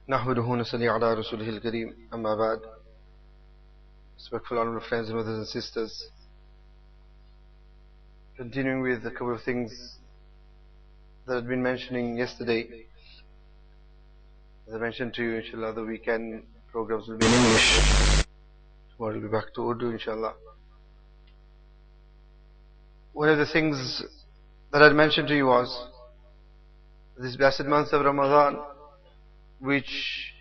نحمده ونصلي على رسوله الكريم أما بعد. Respectful honorable friends and brothers and sisters, continuing with a couple of things that I've been mentioning yesterday. As I mentioned to you, inshallah, the weekend programs will be in English. Tomorrow we'll be back to Urdu, inshallah. One of the things that I'd mentioned to you was this blessed month of Ramadan, which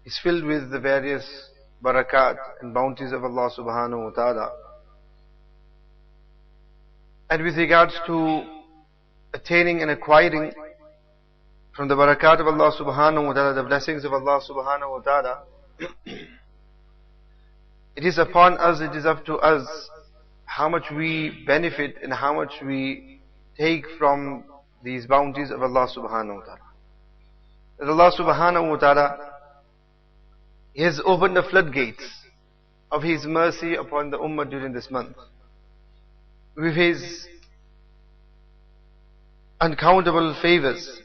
is filled with the various barakat and bounties of Allah subhanahu wa ta'ala. And with regards to attaining and acquiring from the barakat of Allah subhanahu wa ta'ala, the blessings of Allah subhanahu wa ta'ala, it is upon us, it is up to us how much we benefit and how much we take from these bounties of Allah subhanahu wa ta'ala. That Allah subhanahu wa ta'ala has opened the floodgates of His mercy upon the ummah during this month with His uncountable favors.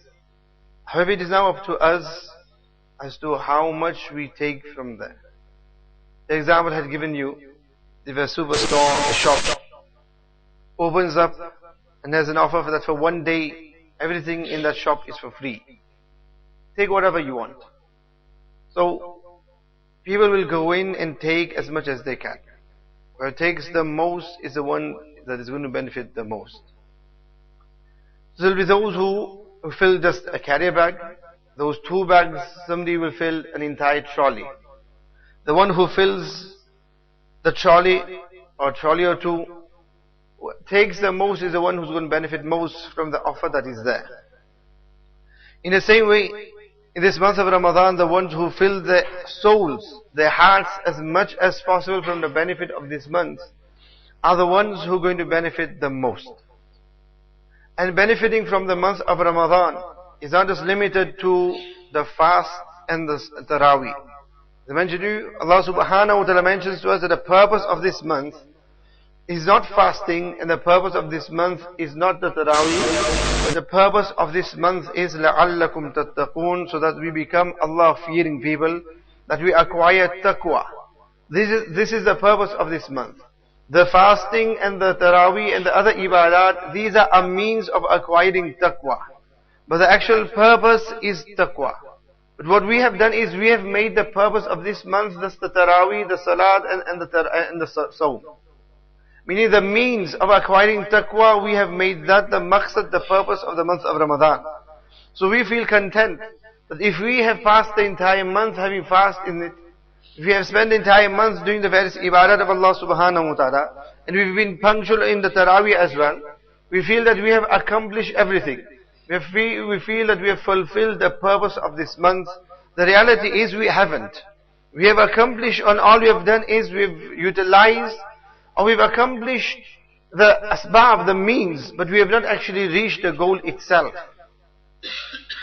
However, it is now up to us as to how much we take from there. The example I had given you, if a superstore, a shop, opens up and there's an offer for that for one day, everything in that shop is for free. Take whatever you want. So, people will go in and take as much as they can. Whoever takes the most is the one that is going to benefit the most. So there will be those who fill just a carrier bag. Those 2 bags, somebody will fill an entire trolley. The one who fills the trolley or trolley or 2 takes the most is the one who's going to benefit most from the offer that is there. In the same way, in this month of Ramadan, the ones who fill their souls, their hearts as much as possible from the benefit of this month are the ones who are going to benefit the most. And benefiting from the month of Ramadan is not just limited to the fast and the Taraweeh. As I mentioned to you, Allah subhanahu wa ta'ala mentions to us that the purpose of this month is not fasting, and the purpose of this month is not the Taraweeh, but the purpose of this month is لَعَلَّكُمْ تَتَّقُونَ, so that we become Allah-fearing people, that we acquire taqwa. This is the purpose of this month. The fasting and the Taraweeh and the other ibadat, these are a means of acquiring taqwa. But the actual purpose is taqwa. But what we have done is we have made the purpose of this month just the Taraweeh, the Salat and the Sawm. Meaning the means of acquiring taqwa, we have made that the maqsad, the purpose of the month of Ramadan. So we feel content that if we have passed the entire month having fast in it, if we have spent the entire month doing the various ibadat of Allah subhanahu wa ta'ala, and we've been punctual in the Taraweeh as well, we feel that we have accomplished everything. We feel that we have fulfilled the purpose of this month. The reality is we haven't. We have accomplished, and all we have done is we've utilized or we've accomplished the asbab, the means, but we have not actually reached the goal itself.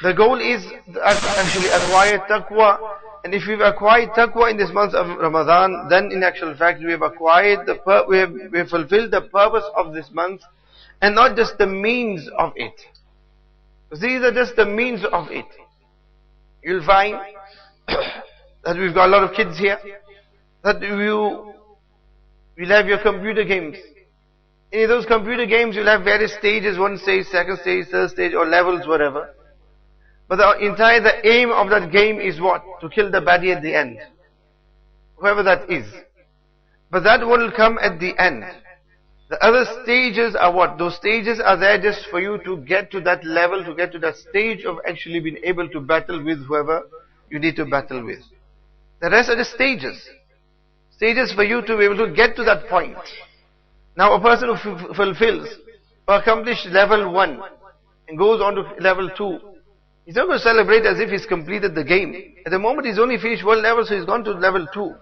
The goal is actually acquire taqwa, and if we've acquired taqwa in this month of Ramadan, then in actual fact we have acquired we have fulfilled the purpose of this month, and not just the means of it. Because these are just the means of it. You'll find that we've got a lot of kids here, that you'll have your computer games. In those computer games, you'll have various stages, 1 stage, 2nd stage, 3rd stage, or levels, whatever. But the aim of that game is what? To kill the baddie at the end. Whoever that is. But that will come at the end. The other stages are what? Those stages are there just for you to get to that level, to get to that stage of actually being able to battle with whoever you need to battle with. The rest are the stages. Stages for you to be able to get to that point. Now a person who fulfills or accomplishes level 1 and goes on to level 2, he's not going to celebrate as if he's completed the game. At the moment he's only finished 1 level, so he's gone to level 2.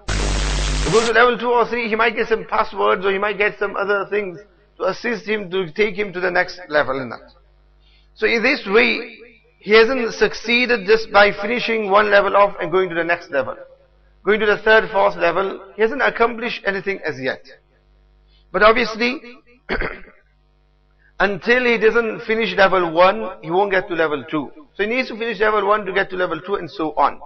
He goes to level 2 or 3, he might get some passwords or he might get some other things to assist him, to take him to the next level in that. So in this way, he hasn't succeeded just by finishing 1 level off and going to the next level. Going to the 3rd, 4th level, he hasn't accomplished anything as yet. But obviously, Until he doesn't finish level 1, he won't get to level 2. So he needs to finish level 1 to get to level 2 and so on.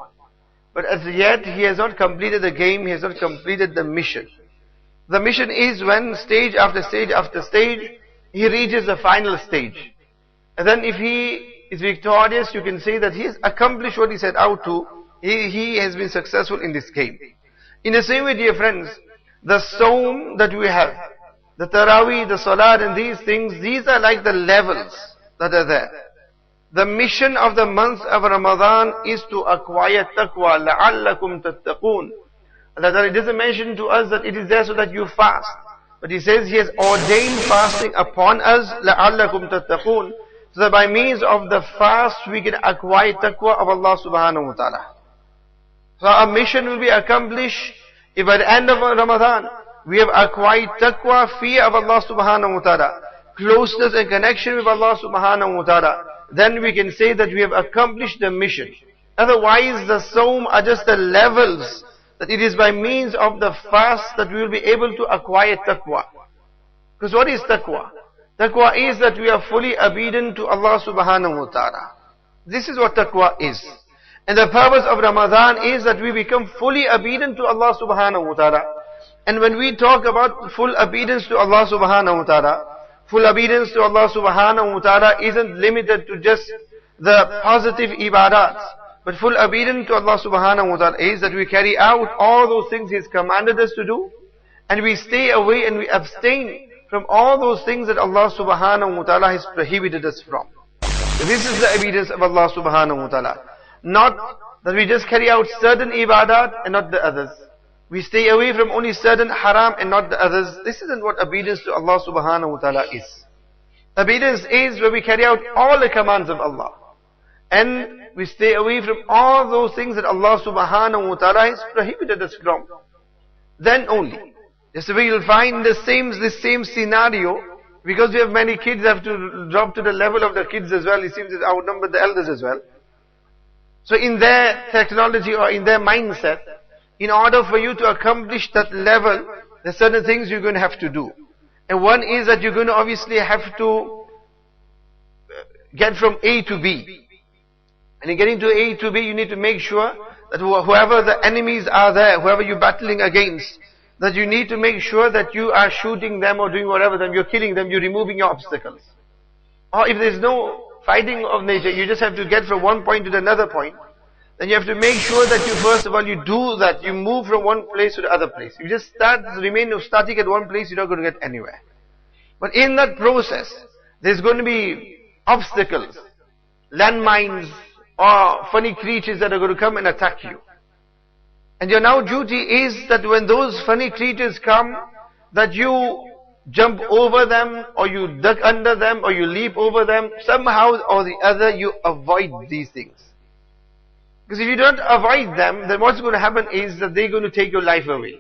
But as yet, he has not completed the game, he has not completed the mission. The mission is when stage after stage after stage, he reaches the final stage. And then if he is victorious, you can say that he has accomplished what he set out to. He has been successful in this game. In the same way, dear friends, the Sawm that we have, the Taraweeh, the Salat and these things, these are like the levels that are there. The mission of the month of Ramadan is to acquire taqwa, لَعَلَّكُمْ تَتَّقُونَ. That it doesn't mention to us that it is there so that you fast. But he says he has ordained fasting upon us, لَعَلَّكُمْ تَتَّقُونَ. So that by means of the fast we can acquire taqwa of Allah subhanahu wa ta'ala. So our mission will be accomplished if at the end of Ramadan we have acquired taqwa, fear of Allah subhanahu wa ta'ala, closeness and connection with Allah subhanahu wa ta'ala. Then we can say that we have accomplished the mission. Otherwise the Sawm are just the levels, that it is by means of the fast that we will be able to acquire taqwa. Because what is taqwa? Taqwa is that we are fully obedient to Allah subhanahu wa ta'ala. This is what taqwa is. And the purpose of Ramadan is that we become fully obedient to Allah subhanahu wa ta'ala. And when we talk about full obedience to Allah subhanahu wa ta'ala, full obedience to Allah subhanahu wa ta'ala isn't limited to just the positive ibadat. But full obedience to Allah subhanahu wa ta'ala is that we carry out all those things He has commanded us to do, and we stay away and we abstain from all those things that Allah subhanahu wa ta'ala has prohibited us from. This is the obedience of Allah subhanahu wa ta'ala. Not that we just carry out certain ibadat and not the others. We stay away from only certain haram and not the others. This isn't what obedience to Allah subhanahu wa ta'ala is. Obedience is where we carry out all the commands of Allah. And we stay away from all those things that Allah subhanahu wa ta'ala has prohibited us from. Then only. Just we will find the same scenario, because we have many kids, have to drop to the level of the kids as well. It seems that outnumber the elders as well. So in their technology or in their mindset, in order for you to accomplish that level, there are certain things you're going to have to do. And one is that you're going to obviously have to get from A to B. And in getting to A to B, you need to make sure that whoever the enemies are there, whoever you're battling against, that you need to make sure that you are shooting them or doing whatever them, you're killing them, you're removing your obstacles. Or if there's no fighting of nature, you just have to get from one point to another point, then you have to make sure that you first of all, you do that, you move from one place to the other place. You just remain static at one place, you're not going to get anywhere. But in that process, there's going to be obstacles, landmines, or funny creatures that are going to come and attack you. And your now duty is that when those funny creatures come, that you jump over them, or you duck under them, or you leap over them, somehow or the other you avoid these things. Because if you don't avoid them, then what's going to happen is that they're going to take your life away.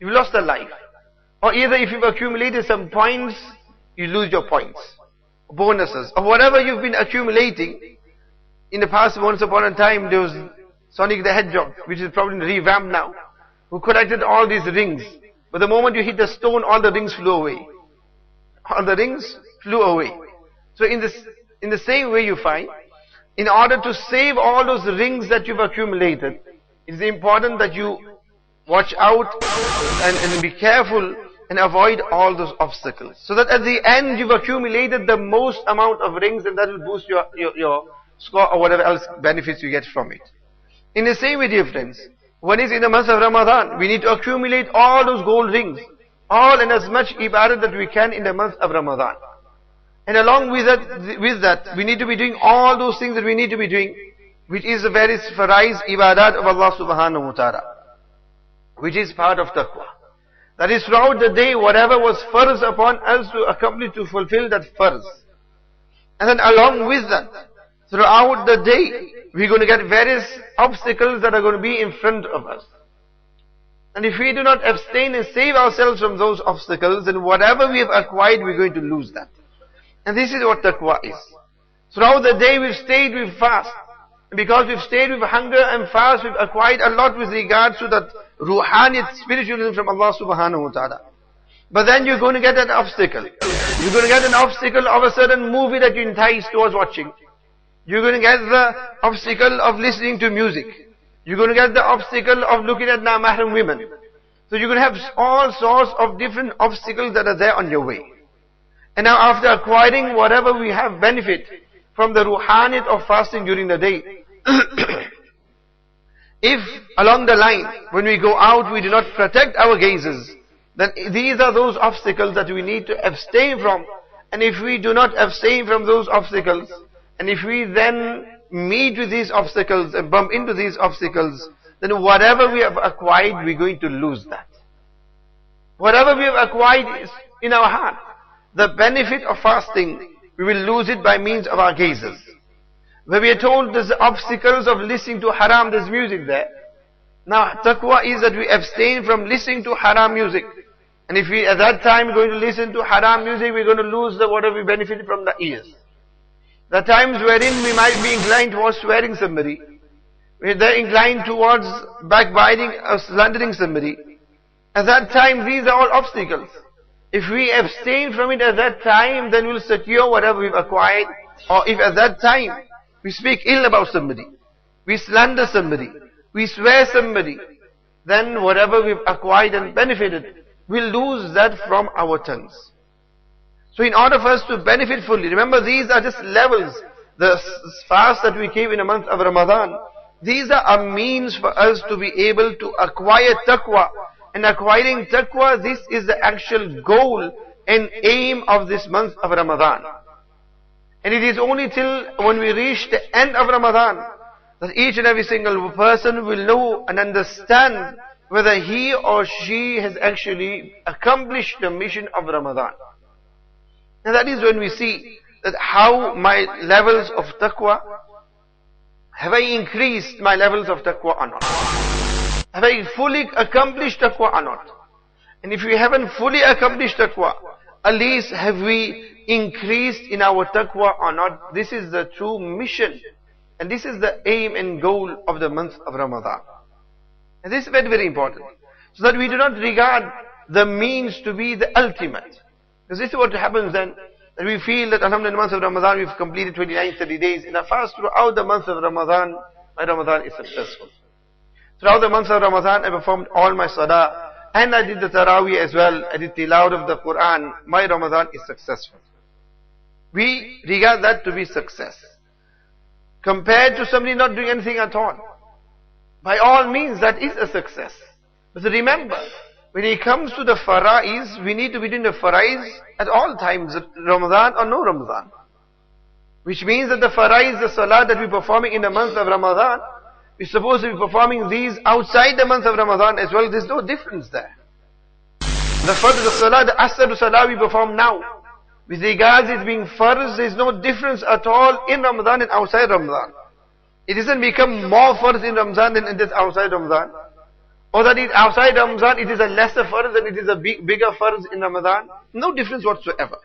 You've lost a life. Or either if you've accumulated some points, you lose your points, bonuses, or whatever you've been accumulating. In the past, once upon a time, there was Sonic the Hedgehog, which is probably revamped now, who collected all these rings. But the moment you hit the stone, all the rings flew away. All the rings flew away. So in the same way you find, in order to save all those rings that you've accumulated, it is important that you watch out and be careful and avoid all those obstacles. So that at the end you've accumulated the most amount of rings, and that will boost your score or whatever else benefits you get from it. In the same way, dear friends, when it's in the month of Ramadan, we need to accumulate all those gold rings, all and as much ibadah that we can in the month of Ramadan. And along with that, we need to be doing all those things that we need to be doing, which is the various faraiz ibadat of Allah subhanahu wa ta'ala, which is part of taqwa. That is, throughout the day, whatever was farz upon us to accomplish, to fulfill that farz. And then along with that, throughout the day, we're going to get various obstacles that are going to be in front of us. And if we do not abstain and save ourselves from those obstacles, then whatever we have acquired, we're going to lose that. And this is what taqwa is. Throughout the day we've stayed with fast. And because we've stayed with hunger and fast, we've acquired a lot with regards to that ruhaniyat, spiritualism from Allah subhanahu wa ta'ala. But then you're going to get an obstacle. You're going to get an obstacle of a certain movie that you entice towards watching. You're going to get the obstacle of listening to music. You're going to get the obstacle of looking at mahram women. So you're going to have all sorts of different obstacles that are there on your way. And now after acquiring whatever we have benefit from the ruhaniyat of fasting during the day, if along the line, when we go out, we do not protect our gazes, then these are those obstacles that we need to abstain from. And if we do not abstain from those obstacles, and if we then meet with these obstacles and bump into these obstacles, then whatever we have acquired, we're going to lose that. Whatever we have acquired is in our heart. The benefit of fasting, we will lose it by means of our gazes. Where we are told there's obstacles of listening to haram, there's music there. Now, taqwa is that we abstain from listening to haram music. And if we at that time are going to listen to haram music, we're going to lose the whatever we benefited from the ears. The times wherein we might be inclined towards swearing somebody, they're inclined towards backbiting or slandering somebody. At that time, these are all obstacles. If we abstain from it at that time, then we'll secure whatever we've acquired. Or if at that time, we speak ill about somebody, we slander somebody, we swear somebody, then whatever we've acquired and benefited, we'll lose that from our tongues. So in order for us to benefit fully, remember these are just levels. The fast that we keep in the month of Ramadan, these are a means for us to be able to acquire taqwa. And acquiring taqwa, this is the actual goal and aim of this month of Ramadan. And it is only till when we reach the end of Ramadan that each and every single person will know and understand whether he or she has actually accomplished the mission of Ramadan. And that is when we see that how my levels of taqwa, have I increased my levels of taqwa or not? Have I fully accomplished taqwa or not? And if we haven't fully accomplished taqwa, at least have we increased in our taqwa or not? This is the true mission. And this is the aim and goal of the month of Ramadan. And this is very, very important. So that we do not regard the means to be the ultimate. Because this is what happens then, that we feel that alhamdulillah in the month of Ramadan we've completed 29, 30 days. In a fast throughout the month of Ramadan, my Ramadan is successful. Throughout the month of Ramadan I performed all my salah, and I did the Taraweeh as well, I did tilawat of the Quran, my Ramadan is successful. We regard that to be success. Compared to somebody not doing anything at all. By all means that is a success. But remember, when it comes to the faraiz, we need to be doing the faraiz at all times, Ramadan or no Ramadan. Which means that the faraiz, the salah that we're performing in the month of Ramadan, we're supposed to be performing these outside the month of Ramadan as well. There's no difference there. The fard, the salah, the asr salah we perform now, with regards it being farz, there's no difference at all in Ramadan and outside Ramadan. It doesn't become more farz in Ramadan than it is outside Ramadan. Or that it outside Ramadan it is a lesser farz and it is a bigger farz in Ramadan. No difference whatsoever.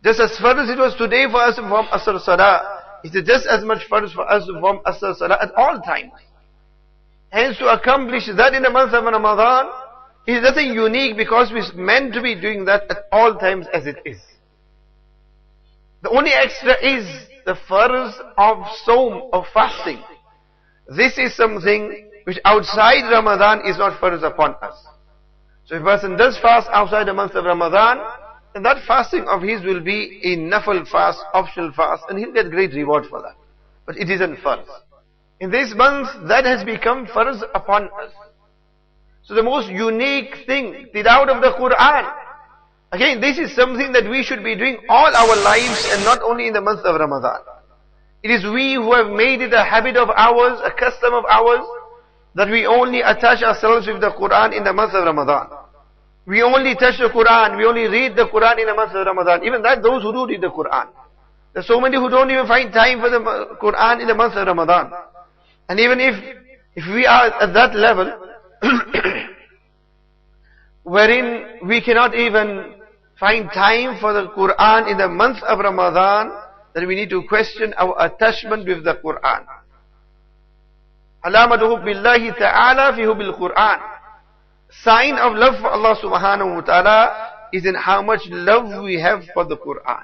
Just as far as it was today for us to perform asr salah, it is just as much farz for us to perform asr salah at all times. Hence to accomplish that in the month of Ramadan is nothing unique, because we're meant to be doing that at all times as it is. The only extra is the farz of Sawm, of fasting. This is something which outside Ramadan is not farz upon us. So if a person does fast outside the month of Ramadan, then that fasting of his will be a nafil fast, optional fast, and he'll get great reward for that. But it isn't farz. In this month, that has become farz upon us. So the most unique thing, tilawat of the Quran. Again, this is something that we should be doing all our lives and not only in the month of Ramadan. It is we who have made it a habit of ours, a custom of ours, that we only attach ourselves with the Quran in the month of Ramadan. We only touch the Quran, we only read the Quran in the month of Ramadan. Even that, those who do read the Quran. There's so many who don't even find time for the Quran in the month of Ramadan. And even if we are at that level, wherein we cannot even find time for the Quran in the month of Ramadan, then we need to question our attachment with the Quran. Alamatu hubbillahi ta'ala fi hubbil Quran. Sign of love for Allah subhanahu wa ta'ala is in how much love we have for the Quran.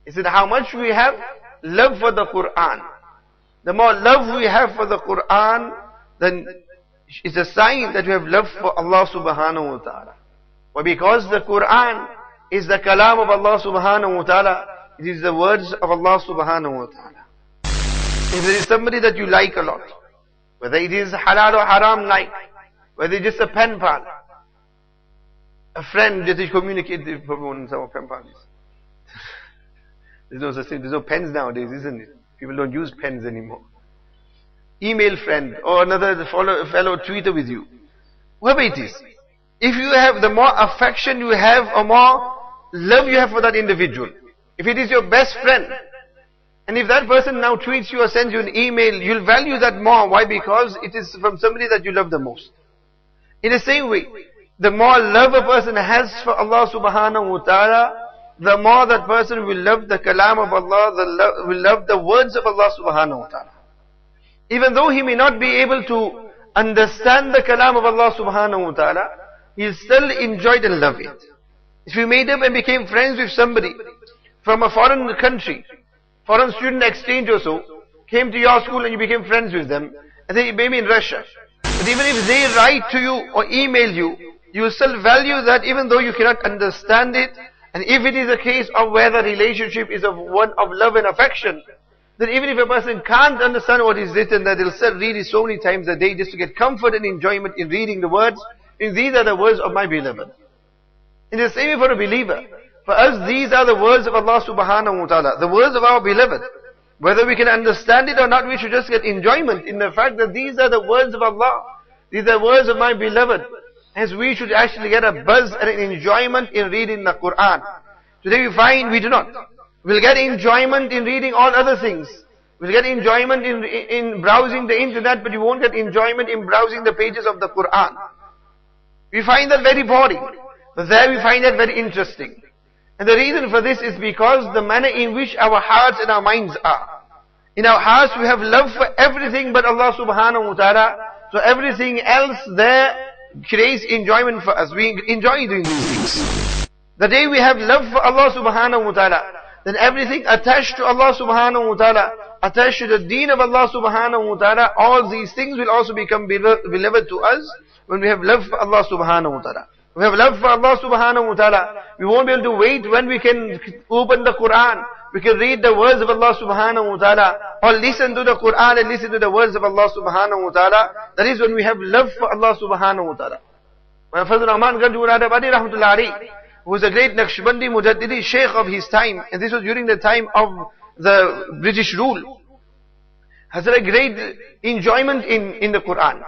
Is in how much we have love for the Quran. The more love we have for the Quran, then it's a sign that we have love for Allah subhanahu wa ta'ala. But because the Quran is the kalam of Allah subhanahu wa ta'ala, it is the words of Allah subhanahu wa ta'ala. If there is somebody that you like a lot, whether it is halal or haram like, whether it is just a pen pal, a friend that you communicate with some pen pals. There's no such thing, there's no pens nowadays, isn't it? People don't use pens anymore. Email friend or another fellow tweeter with you. Whoever it is. If you have, the more affection you have or more love you have for that individual. If it is your best friend, and if that person now tweets you or sends you an email, you'll value that more. Why? Because it is from somebody that you love the most. In the same way, the more love a person has for Allah subhanahu wa ta'ala, the more that person will love the kalam of Allah, will love the words of Allah subhanahu wa ta'ala. Even though he may not be able to understand the kalam of Allah subhanahu wa ta'ala, he'll still enjoy it and love it. If you made up and became friends with somebody from a foreign country, foreign student exchange or so, came to your school and you became friends with them, and they may be in Russia. But even if they write to you or email you, you will still value that even though you cannot understand it. And if it is a case of where the relationship is of one of love and affection, then even if a person can't understand what is written, that they'll still read it so many times a day just to get comfort and enjoyment in reading the words. And these are the words of my beloved. In the same way for a believer, for us these are the words of Allah subhanahu wa ta'ala, the words of our beloved. Whether we can understand it or not, we should just get enjoyment in the fact that these are the words of Allah. These are the words of my beloved. Hence we should actually get a buzz and an enjoyment in reading the Quran. Today we find we do not. We'll get enjoyment in reading all other things. We'll get enjoyment in browsing the internet, but you won't get enjoyment in browsing the pages of the Quran. We find that very boring. But there we find that very interesting. And the reason for this is because the manner in which our hearts and our minds are. In our hearts we have love for everything but Allah subhanahu wa ta'ala. So everything else there creates enjoyment for us. We enjoy doing these things. The day we have love for Allah subhanahu wa ta'ala, then everything attached to Allah subhanahu wa ta'ala, attached to the deen of Allah subhanahu wa ta'ala, all these things will also become beloved to us when we have love for Allah subhanahu wa ta'ala. We have love for Allah subhanahu wa ta'ala. We won't be able to wait when we can open the Quran. We can read the words of Allah subhanahu wa ta'ala, or listen to the Quran and listen to the words of Allah subhanahu wa ta'ala. That is when we have love for Allah subhanahu wa ta'ala. When Fazl Rahman Ganjurabadi rahmatullahi alayhi, who was a great Naqshbandi Mujaddidi Sheikh of his time, and this was during the time of the British rule, has had a great enjoyment in the Quran.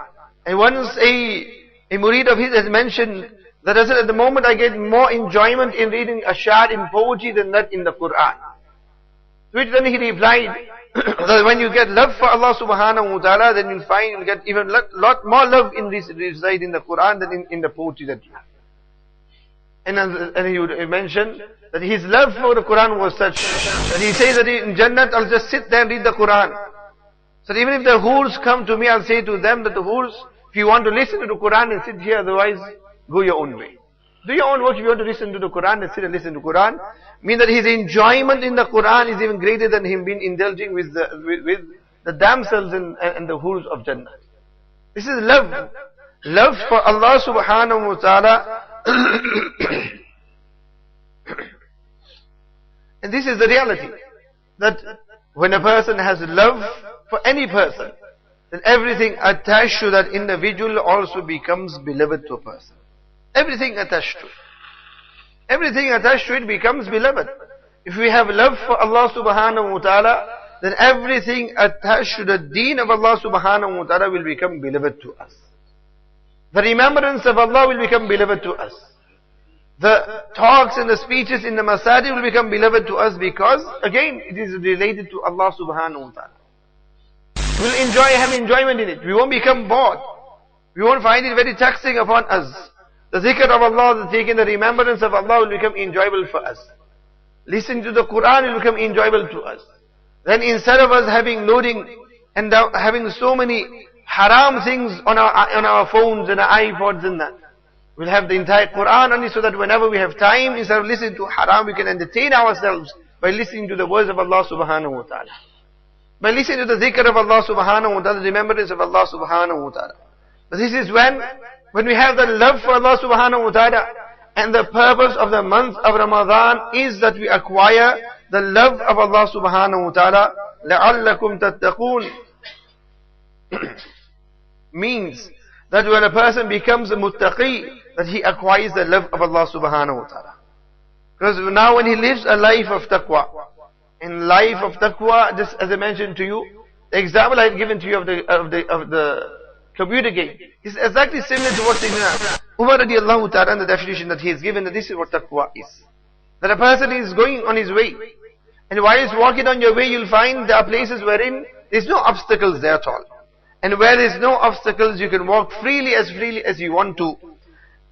And once a murid of his has mentioned that at the moment I get more enjoyment in reading ashar in poetry than that in the Quran. To which then he replied that when you get love for Allah subhanahu wa ta'ala, then you'll find you'll get even lot more love in this reside in the Quran than in the poetry that you have. And he would mention that his love for the Quran was such that he says that in Jannat I'll just sit there and read the Quran. So even if the hools come to me, I'll say to them that the hools, if you want to listen to the Quran and sit here, otherwise go your own way. Do your own work if you want to listen to the Quran and sit and listen to the Quran. Mean that his enjoyment in the Quran is even greater than him being indulging with the damsels and the hools of Jannah. This is love. Love for Allah subhanahu wa ta'ala. And this is the reality. That when a person has love for any person, then everything attached to that individual also becomes beloved to a person. Everything attached to it. Everything attached to it becomes beloved. If we have love for Allah subhanahu wa ta'ala, then everything attached to the deen of Allah subhanahu wa ta'ala will become beloved to us. The remembrance of Allah will become beloved to us. The talks and the speeches in the masajid will become beloved to us because, again, it is related to Allah subhanahu wa ta'ala. We'll have enjoyment in it. We won't become bored. We won't find it very taxing upon us. The zikr of Allah, the remembrance of Allah will become enjoyable for us. Listening to the Quran will become enjoyable to us. Then instead of us loading and having so many haram things on our phones and our iPods and that, We'll have the entire Quran only so that whenever we have time, instead of listening to haram, we can entertain ourselves by listening to the words of Allah subhanahu wa ta'ala. By listening to the dhikr of Allah subhanahu wa ta'ala, the remembrance of Allah subhanahu wa ta'ala. But this is when we have the love for Allah subhanahu wa ta'ala, and the purpose of the month of Ramadan is that we acquire the love of Allah subhanahu wa ta'ala. لَعَلَّكُمْ تَتَّقُونَ means that when a person becomes a muttaqi, that he acquires the love of Allah subhanahu wa ta'ala. Because now when he lives a life of taqwa, in life of taqwa, just as I mentioned to you, the example I had given to you of the computer game is exactly similar to what Umar radiallahu ta'ala, the definition that he has given, that this is what taqwa is. That a person is going on his way, and while he's walking on your way, you'll find there are places wherein there's no obstacles there at all. And where there's no obstacles, you can walk freely as you want to.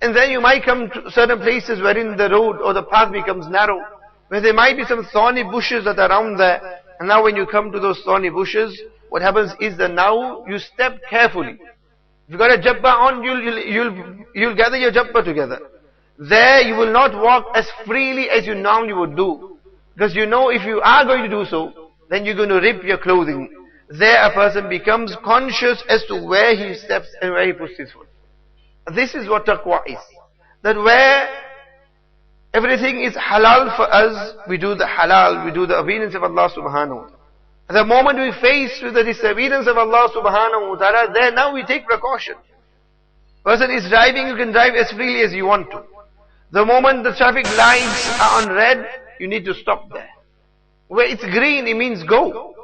And then you might come to certain places wherein the road or the path becomes narrow, where there might be some thorny bushes that are around there. And now when you come to those thorny bushes, what happens is that now you step carefully. If you've got a jabba on, you'll gather your jabba together. There you will not walk as freely as you normally would do. Because you know if you are going to do so, then you're going to rip your clothing. There a person becomes conscious as to where he steps and where he puts his foot. This is what taqwa is. That where everything is halal for us, we do the halal, we do the obedience of Allah subhanahu wa ta'ala. At the moment we face with the disobedience of Allah subhanahu wa ta'ala, there now we take precaution. Person is driving, you can drive as freely as you want to. The moment the traffic lights are on red, you need to stop there. Where it's green, it means go.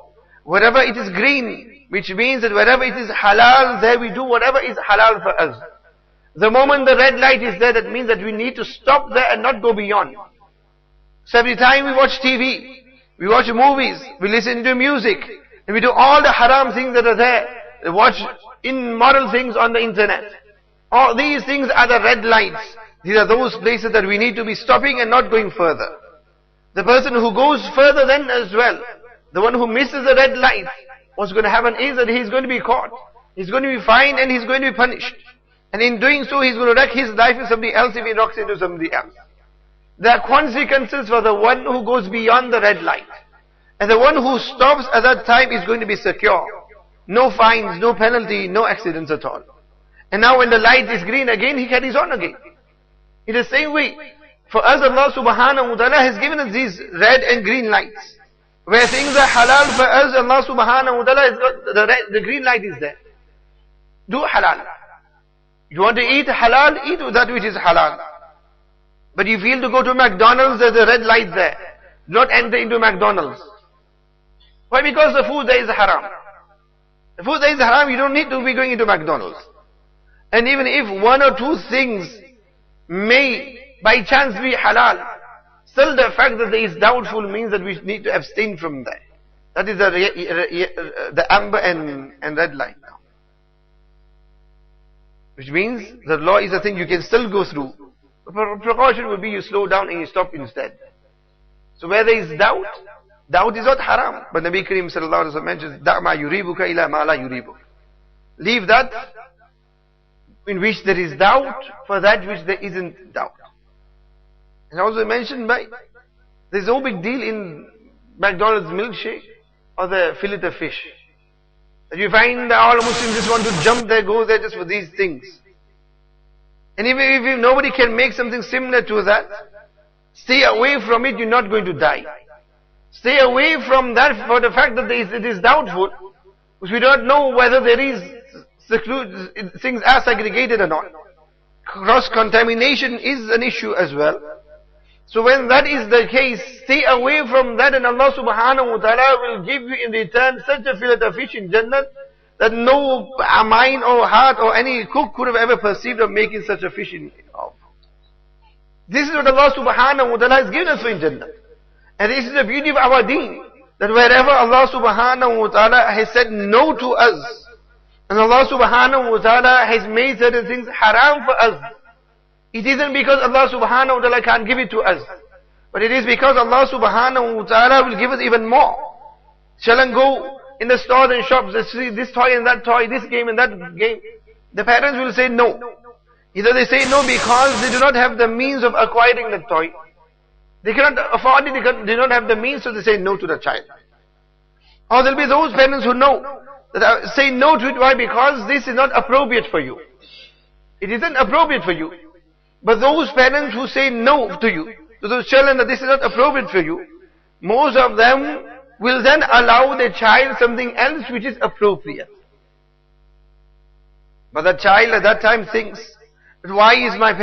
Wherever it is green, which means that wherever it is halal, there we do whatever is halal for us. The moment the red light is there, that means that we need to stop there and not go beyond. So every time we watch TV, we watch movies, we listen to music, and we do all the haram things that are there. We watch immoral things on the internet. All these things are the red lights. These are those places that we need to be stopping and not going further. The person who goes further then as well, the one who misses the red light, what's going to happen is that he's going to be caught. He's going to be fined and he's going to be punished. And in doing so, he's going to wreck his life with somebody else if he knocks into somebody else. There are consequences for the one who goes beyond the red light. And the one who stops at that time is going to be secure. No fines, no penalty, no accidents at all. And now when the light is green again, he carries on again. In the same way, for us Allah subhanahu wa ta'ala has given us these red and green lights. Where things are halal for us, Allah subhanahu wa ta'ala has got the green light is there. Do halal. You want to eat halal, eat that which is halal. But you feel to go to McDonald's, there's a red light there. Do not enter into McDonald's. Why? Because the food there is haram. The food there is haram, you don't need to be going into McDonald's. And even if one or two things may by chance be halal, still the fact that there is doubtful means that we need to abstain from that. That is the amber and red light now. Which means the law is a thing you can still go through. But precaution would be you slow down and you stop instead. So where there is doubt, doubt is not haram. But Nabi Kareem sallallahu alaihi wasallam mentions, "Da' ma yuribuka ila ma la yuribuk." Leave that in which there is doubt for that which there isn't doubt. And also mentioned by, there's no big deal in McDonald's milkshake or the fillet of fish. That you find that all Muslims just want to jump there, go there just for these things. And even if nobody can make something similar to that, stay away from it, you're not going to die. Stay away from that for the fact that it is doubtful, because we don't know whether there is things are segregated or not. Cross-contamination is an issue as well. So when that is the case, stay away from that, and Allah subhanahu wa ta'ala will give you in return such a fillet of fish in Jannah that no mind or heart or any cook could have ever perceived of making such a fish of. This is what Allah subhanahu wa ta'ala has given us in Jannah. And this is the beauty of our deen, that wherever Allah subhanahu wa ta'ala has said no to us, and Allah subhanahu wa ta'ala has made certain things haram for us, it isn't because Allah subhanahu wa ta'ala can't give it to us, but it is because Allah subhanahu wa ta'ala will give us even more. Children go in the stores and shops, they see this toy and that toy, this game and that game. The parents will say no. Either they say no because they do not have the means of acquiring the toy. They cannot afford it, they do not have the means, so they say no to the child. Or there will be those parents who know that say no to it. Why? Because this is not appropriate for you. It isn't appropriate for you. But those parents who say no to you, to those children that this is not appropriate for you, most of them will then allow their child something else which is appropriate. But the child at that time thinks, but why are my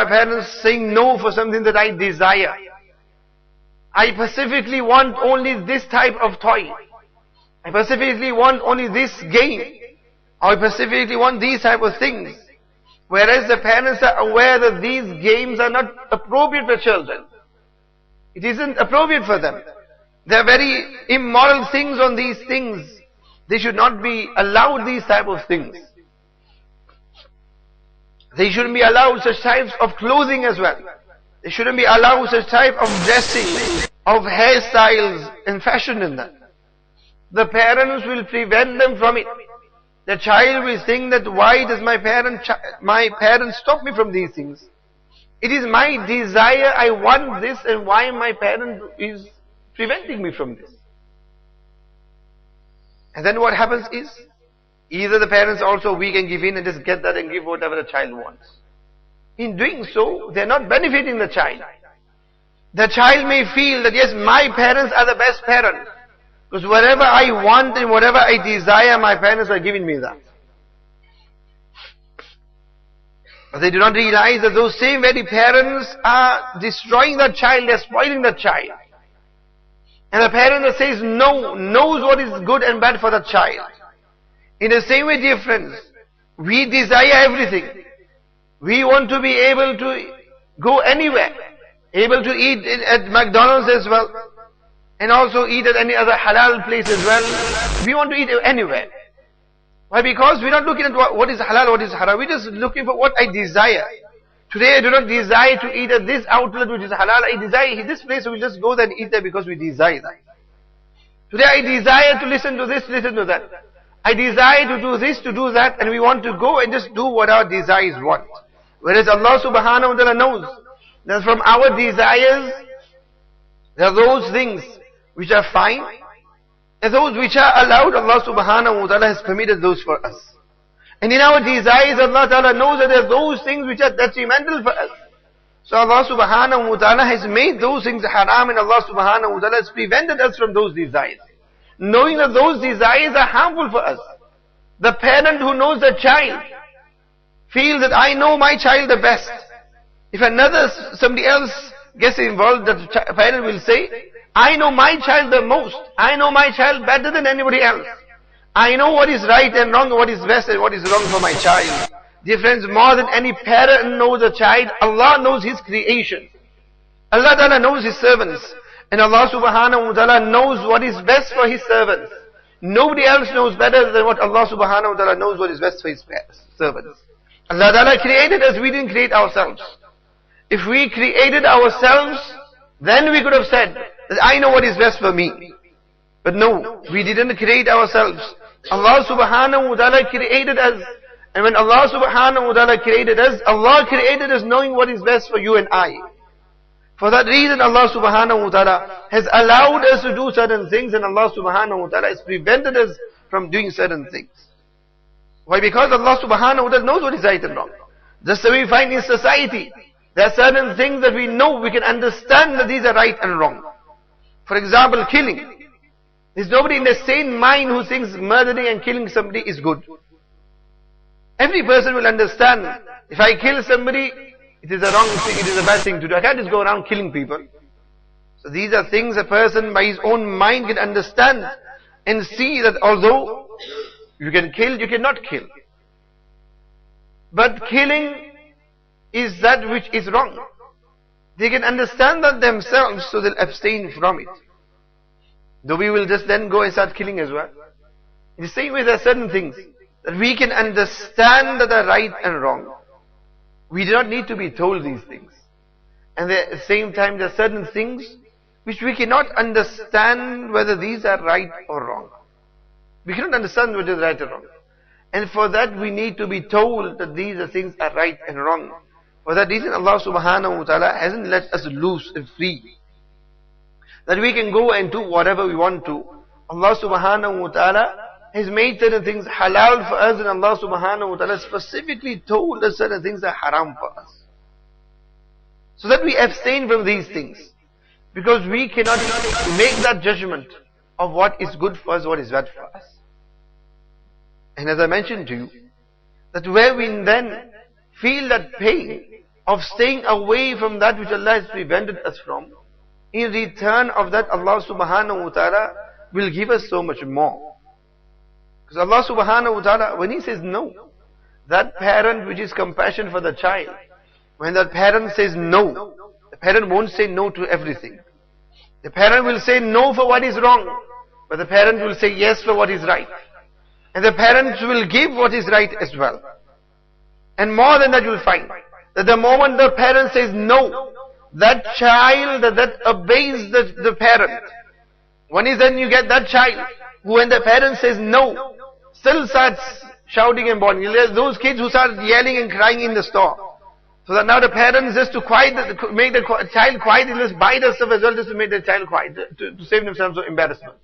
parents saying no for something that I desire? I specifically want only this type of toy. I specifically want only this game. Or I specifically want these type of things. Whereas the parents are aware that these games are not appropriate for children. It isn't appropriate for them. There are very immoral things on these things. They should not be allowed these type of things. They shouldn't be allowed such types of clothing as well. They shouldn't be allowed such type of dressing, of hairstyles and fashion in that. The parents will prevent them from it. The child will think that why does my parents stop me from these things? It is my desire, I want this, and why my parent is preventing me from this? And then what happens is, either the parents also weak and give in and just get that and give whatever the child wants. In doing so, they are not benefiting the child. The child may feel that yes, my parents are the best parents. Because whatever I want and whatever I desire, my parents are giving me that. But they do not realize that those same very parents are destroying that child, they are spoiling that child. And the parent that says no, knows what is good and bad for the child. In the same way, dear friends, we desire everything. We want to be able to go anywhere, able to eat at McDonald's as well, and also eat at any other halal place as well. We want to eat anywhere. Why? Because we're not looking at what is halal, what is haram. We're just looking for what I desire. Today I do not desire to eat at this outlet which is halal. I desire this place, so we just go there and eat there because we desire that. Today I desire to listen to this, listen to that. I desire to do this, to do that, and we want to go and just do what our desires want. Whereas Allah subhanahu wa ta'ala knows that from our desires, there are those things which are fine, and those which are allowed, Allah subhanahu wa ta'ala has permitted those for us. And in our desires, Allah ta'ala knows that there are those things which are detrimental for us. So Allah subhanahu wa ta'ala has made those things haram, and Allah subhanahu wa ta'ala has prevented us from those desires. Knowing that those desires are harmful for us. The parent who knows the child feels that I know my child the best. If somebody else gets involved, the parent will say, I know my child the most. I know my child better than anybody else. I know what is right and wrong, what is best and what is wrong for my child. Dear friends, more than any parent knows a child, Allah knows His creation. Allah Ta'ala knows His servants. And Allah subhanahu wa ta'ala knows what is best for His servants. Nobody else knows better than what Allah subhanahu wa ta'ala knows what is best for His servants. Allah Ta'ala created us, we didn't create ourselves. If we created ourselves, then we could have said that I know what is best for me. But no, we didn't create ourselves. Allah subhanahu wa ta'ala created us. And when Allah subhanahu wa ta'ala created us, Allah created us knowing what is best for you and I. For that reason, Allah subhanahu wa ta'ala has allowed us to do certain things, and Allah subhanahu wa ta'ala has prevented us from doing certain things. Why? Because Allah subhanahu wa ta'ala knows what is right and wrong. Just so we find in society, there are certain things that we know, we can understand that these are right and wrong. For example, killing. There's nobody in their sane mind who thinks murdering and killing somebody is good. Every person will understand, if I kill somebody, it is a wrong thing, it is a bad thing to do. I can't just go around killing people. So these are things a person by his own mind can understand and see that although you can kill, you cannot kill. But killing is that which is wrong. They can understand that themselves, so they'll abstain from it. Though we will just then go and start killing as well. In the same way, there are certain things that we can understand that are right and wrong. We do not need to be told these things. And at the same time, there are certain things which we cannot understand whether these are right or wrong. We cannot understand whether it is right or wrong. And for that we need to be told that these are things are right and wrong. For that reason Allah subhanahu wa ta'ala hasn't let us loose and free, that we can go and do whatever we want to. Allah subhanahu wa ta'ala has made certain things halal for us, and Allah subhanahu wa ta'ala specifically told us certain things are haram for us. So that we abstain from these things. Because we cannot make that judgment of what is good for us, what is bad for us. And as I mentioned to you, that where we then feel that pain of staying away from that which Allah has prevented us from, in return of that Allah subhanahu wa ta'ala will give us so much more. Because Allah subhanahu wa ta'ala, when He says no, that parent which is compassion for the child, when that parent says no, the parent won't say no to everything. The parent will say no for what is wrong, but the parent will say yes for what is right. And the parents will give what is right as well. And more than that you will find, that the moment the parent says no, that child that obeys the parent, when is then you get that child who, when the parent says no, still starts shouting and bawling. Those kids who start yelling and crying in the store. So that now the parents, just to make the child quiet, they just buy the stuff as well just to make the child quiet, to save themselves from embarrassment.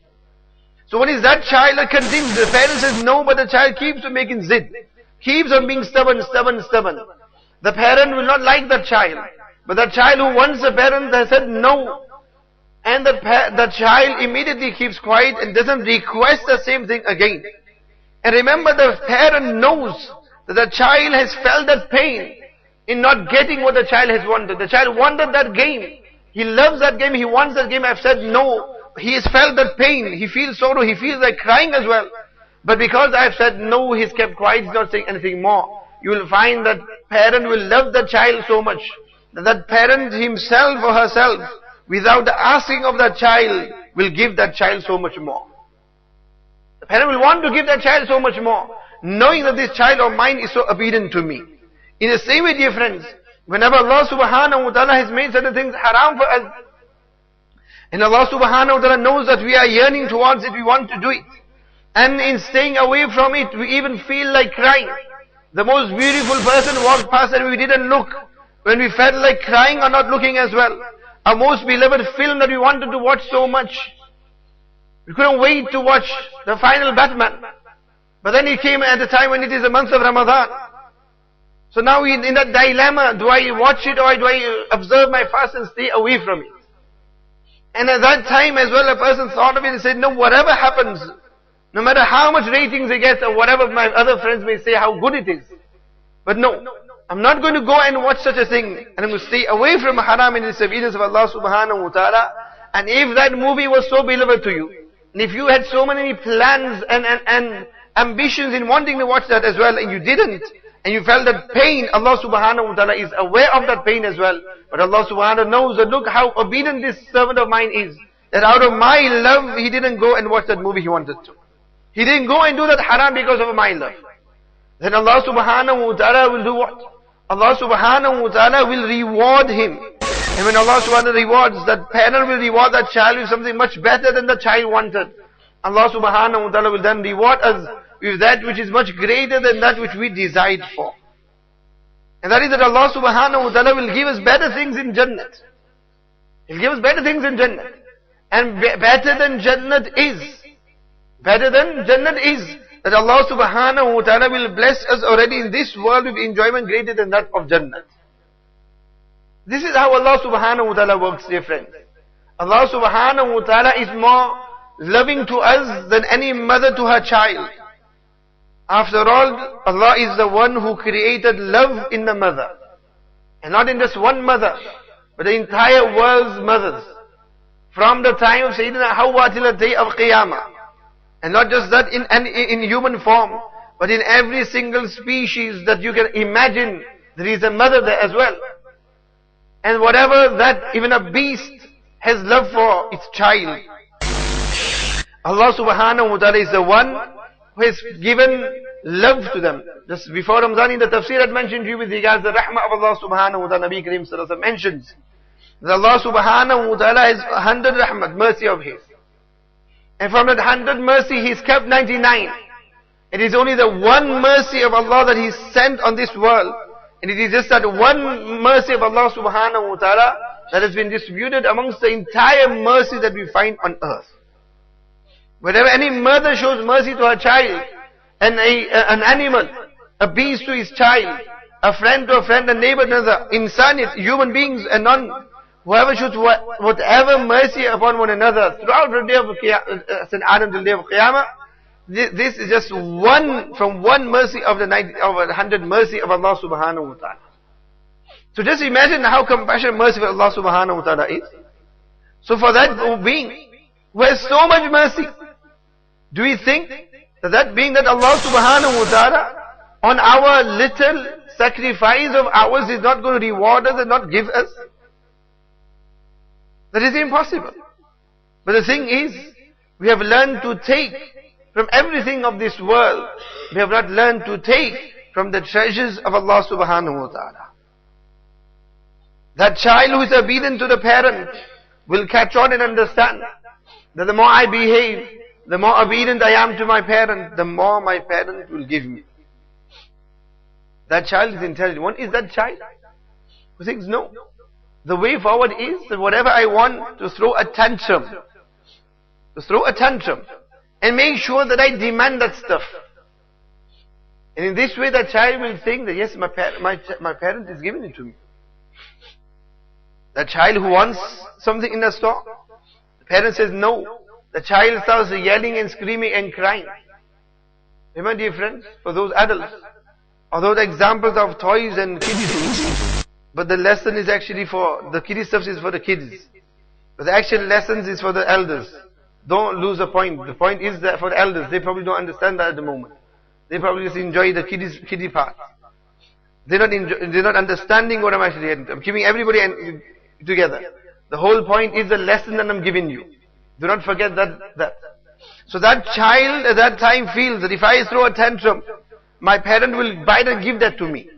So when is that child that continues, the parent says no, but the child keeps on making zid, keeps on being stubborn. The parent will not like that child. But that child who once the parent has said no, and the child immediately keeps quiet and doesn't request the same thing again. And remember, the parent knows that the child has felt that pain in not getting what the child has wanted. The child wanted that game. He loves that game. He wants that game. I've said no. He has felt that pain. He feels sorrow. He feels like crying as well. But because I've said no, he's kept quiet. He's not saying anything more. You will find that parent will love the child so much that parent himself or herself, without asking of that child, will give that child so much more. The parent will want to give that child so much more, knowing that this child of mine is so obedient to me. In the same way, dear friends, whenever Allah subhanahu wa ta'ala has made certain things haram for us, and Allah subhanahu wa ta'ala knows that we are yearning towards it, we want to do it, and in staying away from it, we even feel like crying. The most beautiful person walked past and we didn't look, when we felt like crying or not looking as well. Our most beloved film that we wanted to watch so much, we couldn't wait to watch the final Batman. But then it came at a time when it is the month of Ramadan. So now in that dilemma, do I watch it or do I observe my fast and stay away from it? And at that time as well, a person thought of it and said, no, whatever happens, no matter how much ratings it gets or whatever my other friends may say how good it is, but no, I'm not going to go and watch such a thing, and I'm going to stay away from haram and disobedience of Allah subhanahu wa ta'ala. And if that movie was so beloved to you, and if you had so many plans and ambitions in wanting to watch that as well, and you didn't, and you felt that pain, Allah subhanahu wa ta'ala is aware of that pain as well. But Allah subhanahu wa ta'ala knows that look how obedient this servant of mine is, that out of my love, he didn't go and watch that movie he wanted to. He didn't go and do that haram because of my love. Then Allah subhanahu wa ta'ala will do what? Allah subhanahu wa ta'ala will reward him. And when Allah subhanahu wa ta'ala rewards, that parent will reward that child with something much better than the child wanted. Allah subhanahu wa ta'ala will then reward us with that which is much greater than that which we desired for. And that is that Allah subhanahu wa ta'ala will give us better things in Jannat. He'll give us better things in Jannat. And better than Jannat is that Allah subhanahu wa ta'ala will bless us already in this world with enjoyment greater than that of Jannat. This is how Allah subhanahu wa ta'ala works, dear friends. Allah subhanahu wa ta'ala is more loving to us than any mother to her child. After all, Allah is the one who created love in the mother. And not in just one mother, but the entire world's mothers. From the time of Sayyidina Hawa till the day of Qiyamah. And not just that in human form, but in every single species that you can imagine, there is a mother there as well. And whatever that even a beast has love for its child, Allah subhanahu wa ta'ala is the one who has given love to them. Just before Ramadan in the tafsir I mentioned to you with regards to the rahmah of Allah subhanahu wa ta'ala, Nabi Kareem sallallahu alaihi wasallam mentions that Allah subhanahu wa ta'ala has 100 rahmat, mercy of His. And from that 100 mercy, He's kept 99. It is only the one mercy of Allah that He sent on this world. And it is just that one mercy of Allah subhanahu wa ta'ala that has been distributed amongst the entire mercy that we find on earth. Whenever any mother shows mercy to her child, an animal, a beast to his child, a friend to a friend, a neighbor to another, insanit, human beings and none, whoever shows whatever mercy upon one another throughout the day of Qiyamah, St. Adam till the day of Qiyamah, this is just one from one mercy of the 100 mercy of Allah subhanahu wa ta'ala. So just imagine how compassionate, merciful Allah subhanahu wa ta'ala is. So for that being who has so much mercy, do we think that that being that Allah subhanahu wa ta'ala on our little sacrifice of ours is not going to reward us and not give us? That is impossible. But the thing is, we have learned to take from everything of this world. We have not learned to take from the treasures of Allah subhanahu wa ta'ala. That child who is obedient to the parent will catch on and understand that the more I behave, the more obedient I am to my parent, the more my parent will give me. That child is intelligent. What is that child? Who thinks, no. The way forward is that whatever I want, to throw a tantrum. To throw a tantrum. And make sure that I demand that stuff. And in this way that child will think that yes, my parent is giving it to me. That child who wants something in the store, the parent says no. The child starts yelling and screaming and crying. Remember, dear friends, for those adults, although the examples of toys and kids, but the lesson is actually for, the kiddie stuff is for the kids. But the actual lessons is for the elders. Don't lose the point. The point is that for the elders, they probably don't understand that at the moment. They probably just enjoy the kiddie part. They're not understanding what I'm actually getting. I'm keeping everybody together. The whole point is the lesson that I'm giving you. Do not forget that. So that child at that time feels that if I throw a tantrum, my parent will bite and give that to me.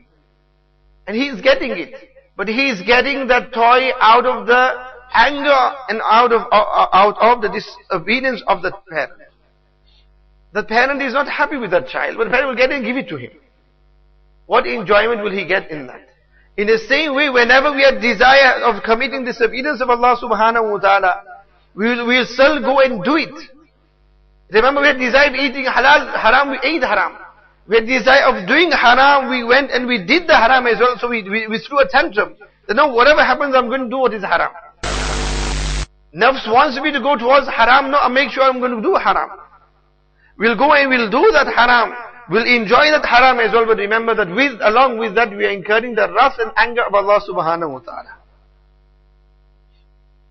And he is getting it. But he is getting that toy out of the anger and out of the disobedience of the parent. The parent is not happy with that child, but the parent will get it and give it to him. What enjoyment will he get in that? In the same way, whenever we have desire of committing disobedience of Allah subhanahu wa ta'ala, we will still go and do it. Remember, we had desire of eating halal, haram, we ate haram. We had desire of doing haram, we went and we did the haram as well, so we threw a tantrum. That no, whatever happens, I'm going to do what is haram. Nafs wants me to go towards haram, no, I'll make sure I'm going to do haram. We'll go and we'll do that haram. We'll enjoy that haram as well, but remember that along with that we are incurring the wrath and anger of Allah subhanahu wa ta'ala.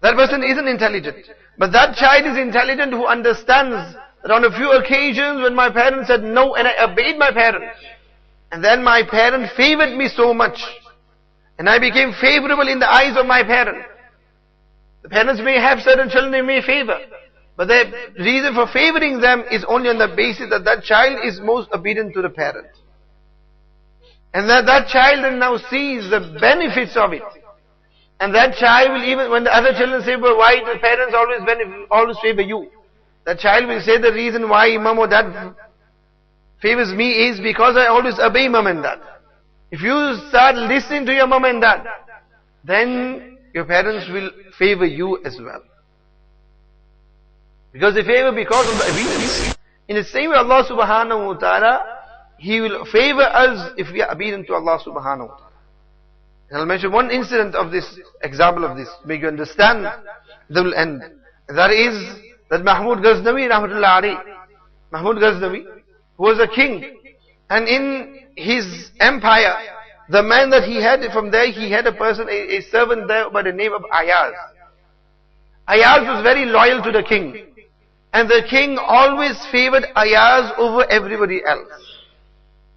That person isn't intelligent. But that child is intelligent who understands that on a few occasions when my parents said no and I obeyed my parents, and then my parent favored me so much, and I became favorable in the eyes of my parent. The parents may have certain children they may favor, but the reason for favoring them is only on the basis that that child is most obedient to the parent. And that child then now sees the benefits of it. And that child will, even when the other children say, but why the parents always favor you? That child will say the reason why mom or dad favors me is because I always obey mom and dad. If you start listening to your mom and dad, then your parents will favor you as well. Because they favor because of the obedience. In the same way Allah subhanahu wa ta'ala, He will favor us if we are obedient to Allah subhanahu wa ta'ala. And I'll mention one incident of this, example of this, to make you understand the will end. That is, that Mahmud Ghaznavi, rahmatullah alayhi, Mahmud Ghaznavi, who was a king, and in his empire, the man that he had from there, he had a person, a servant there by the name of Ayaz. Ayaz was very loyal to the king. And the king always favored Ayaz over everybody else.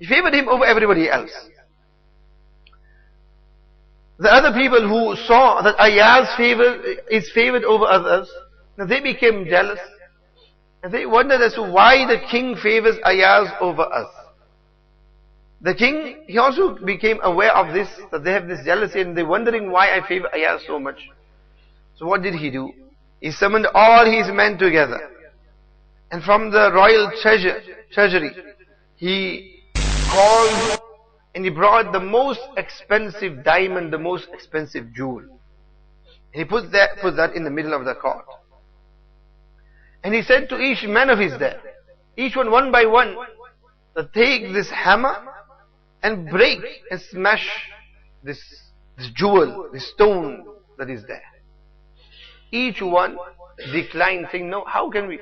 He favored him over everybody else. The other people who saw that Ayaz is favored over others, now they became jealous. And they wondered as to why the king favors Ayaz over us. The king, he also became aware of this, that they have this jealousy and they're wondering why I favor Ayaz so much. So what did he do? He summoned all his men together. And from the royal treasury, he called and he brought the most expensive diamond, the most expensive jewel. He put that in the middle of the court. And he said to each man of his there, each one by one, to take this hammer and break and smash this jewel, this stone that is there. Each one declined, saying, no, how can we?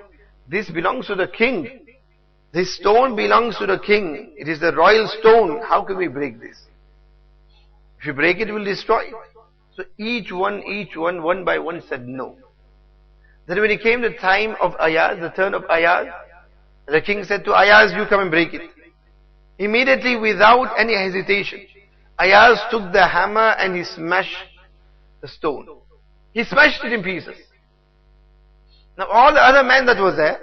This belongs to the king. This stone belongs to the king. It is the royal stone. How can we break this? If you break it, it will destroy it. So each one, one by one said no. Then when it came the time of Ayaz, the turn of Ayaz, the king said to Ayaz, you come and break it. Immediately, without any hesitation, Ayaz took the hammer and he smashed the stone. He smashed it in pieces. Now all the other men that was there,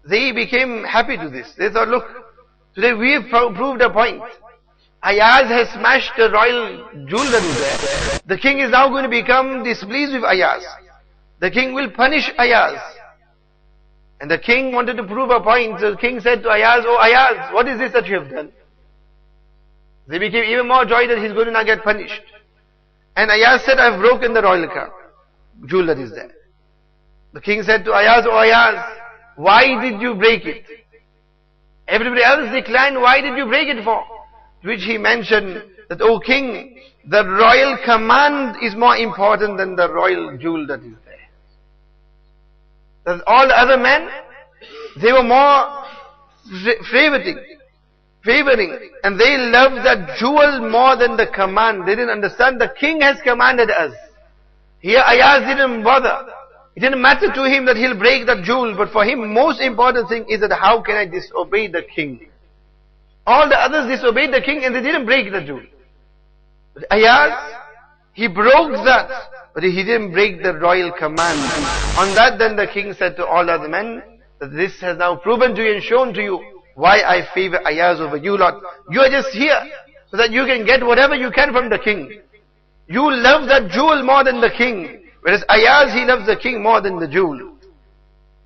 they became happy to this. They thought, look, today we have proved a point. Ayaz has smashed the royal jewel that is there. The king is now going to become displeased with Ayaz. The king will punish Ayaz. And the king wanted to prove a point. So the king said to Ayaz, oh Ayaz, what is this that you have done? They became even more joy that he's going to not get punished. And Ayaz said, I have broken the royal jewel that is there. The king said to Ayaz, oh Ayaz, why did you break it? Everybody else declined, why did you break it for? To which he mentioned that, O king, the royal command is more important than the royal jewel that is there. That all the other men, they were more favoring, and they loved that jewel more than the command. They didn't understand the king has commanded us. Here Ayaz didn't bother. It didn't matter to him that he'll break that jewel, but for him most important thing is that how can I disobey the king? All the others disobeyed the king and they didn't break the jewel. But Ayaz, he broke that, but he didn't break the royal command. On that then the king said to all other men, that this has now proven to you and shown to you why I favor Ayaz over you lot. You are just here so that you can get whatever you can from the king. You love that jewel more than the king. Whereas Ayaz, he loves the king more than the jewel.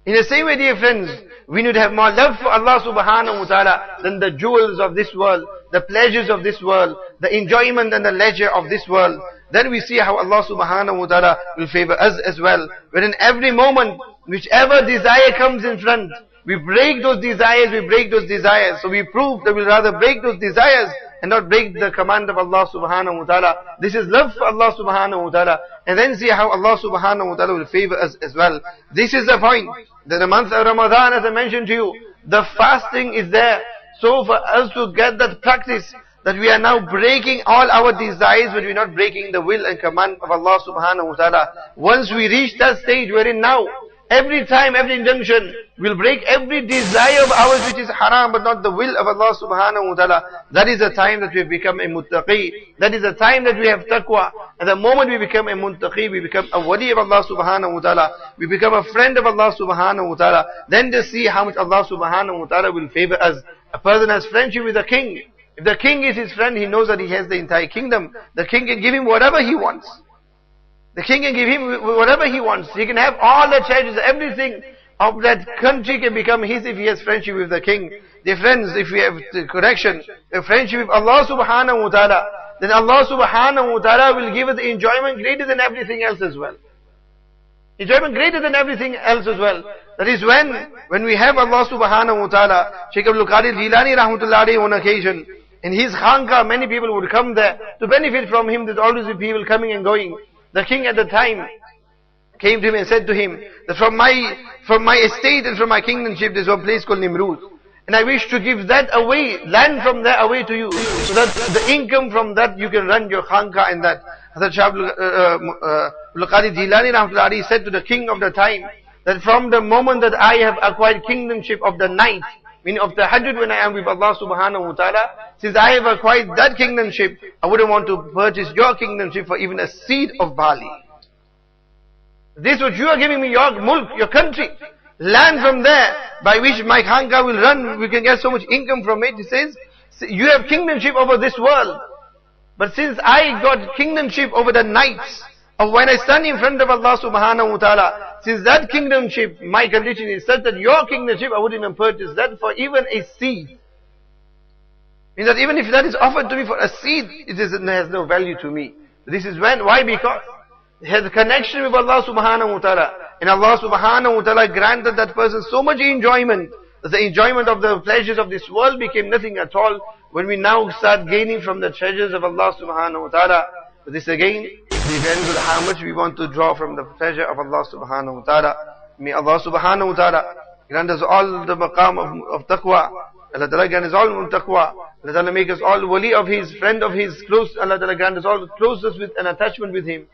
In the same way, dear friends, we need to have more love for Allah subhanahu wa ta'ala than the jewels of this world, the pleasures of this world, the enjoyment and the leisure of this world. Then we see how Allah subhanahu wa ta'ala will favor us as well. Wherein every moment, whichever desire comes in front, we break those desires, So we prove that we'll rather break those desires and not break the command of Allah subhanahu wa ta'ala. This is love for Allah subhanahu wa ta'ala. And then see how Allah subhanahu wa ta'ala will favor us as well. This is the point. That the month of Ramadan, as I mentioned to you, the fasting is there. So for us to get that practice, that we are now breaking all our desires, but we're not breaking the will and command of Allah subhanahu wa ta'ala. Once we reach that stage wherein now, every time, every injunction, we'll break every desire of ours which is haram, but not the will of Allah subhanahu wa ta'ala. That is the time that we have become a muttaqi. That is the time that we have taqwa. And the moment we become a muttaqi, we become a wali of Allah subhanahu wa ta'ala. We become a friend of Allah subhanahu wa ta'ala. Then to see how much Allah subhanahu wa ta'ala will favor us. A person has friendship with the king. If the king is his friend, he knows that he has the entire kingdom. The king can give him whatever he wants. The king can give him whatever he wants. He can have all the treasures, everything of that country can become his if he has friendship with the king. Dear friends, if we have the correction, a friendship with Allah subhanahu wa ta'ala, then Allah subhanahu wa ta'ala will give us enjoyment greater than everything else as well. Enjoyment greater than everything else as well. That is when we have Allah subhanahu wa ta'ala, Shaykh Abdul Qadir Jilani rahmatullahi alayhi on occasion, in his khanqa, many people would come there to benefit from him. There's always people coming and going. The king at the time came to him and said to him that from my estate and from my kingdomship there's one place called Nimrud. And I wish to give that away, land from there away to you, so that the income from that you can run your khanqa and that. Hazrat Shah Abdul Qadir Jilani rahmatullahi said to the king of the time that from the moment that I have acquired kingdomship of the night, meaning of the tahajjud when I am with Allah subhanahu wa ta'ala, since I have acquired that kingdomship, I wouldn't want to purchase your kingdomship for even a seed of barley. This what you are giving me, your mulk, your country, land from there, by which my khanqa will run, we can get so much income from it. He says, you have kingdomship over this world. But since I got kingdomship over the nights, of when I stand in front of Allah subhanahu wa ta'ala, since that kingdomship, my condition is such that your kingdomship, I wouldn't even purchase that for even a seed. Means that even if that is offered to me for a seed, it has no value to me. This is when, why? Because it has a connection with Allah subhanahu wa ta'ala. And Allah subhanahu wa ta'ala granted that person so much enjoyment, that the enjoyment of the pleasures of this world became nothing at all, when we now start gaining from the treasures of Allah subhanahu wa ta'ala. But this again depends on how much we want to draw from the pleasure of Allah subhanahu wa ta'ala. May Allah subhanahu wa ta'ala grant us all the maqam of taqwa. Allah ta'ala grant us all taqwa. Allah ta'ala make us all wali of His, friend of His, close. Allah ta'ala grant us all closeness with an attachment with Him.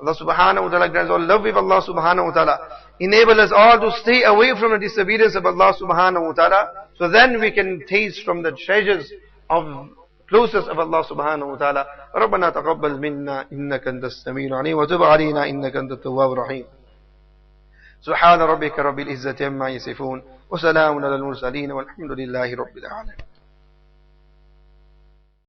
Allah subhanahu wa ta'ala grant us all love with Allah subhanahu wa ta'ala. Enable us all to stay away from the disobedience of Allah subhanahu wa ta'ala. So then we can taste from the treasures of closeness of Allah subhanahu wa ta'ala. رَبَّنَا تَقَبَّلْ مِنَّا إِنَّكَ أَنْتَ السَّمِيعُ الْعَلِيمُ وَتُبْ عَلَيْنَا إِنَّكَ أَنْتَ التَّوَّابُ الرَّحِيمُ سبحان ربك رب العزة عما يصفون وسلام على المرسلين والحمد لله رب العالمين.